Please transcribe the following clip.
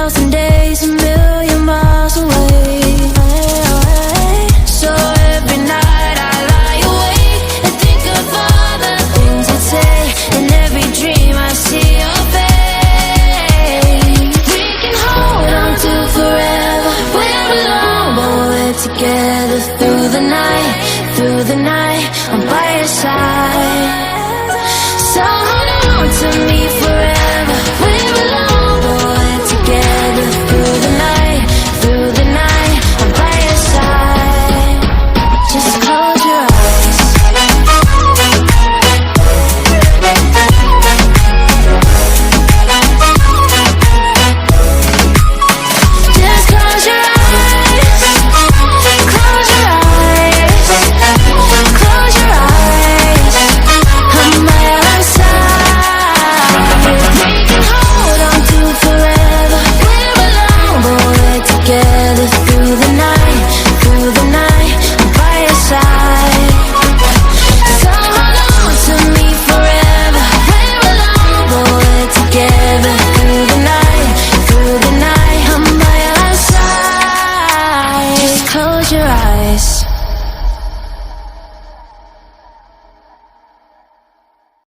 1,000 days, a million miles away. So every night I lie awake and think of all the things I'd say. In every dream I see your face. We can hold on to forever. We're alone, but we're together through the night. Through the night, I'm by your side. So hold on to me forever. We're alone, but we're together through the night. Through the night, I'm by your side. Just close your eyes. Just close your eyes. Close your eyes. Close your eyes. I'm by your side. We can hold on to forever. We're alone, but we're together through the night. Through the night, I'm by your side. So hold on to me forever. We're alone, but we're together through the night. Through the night, I'm by your side. Just close your eyes.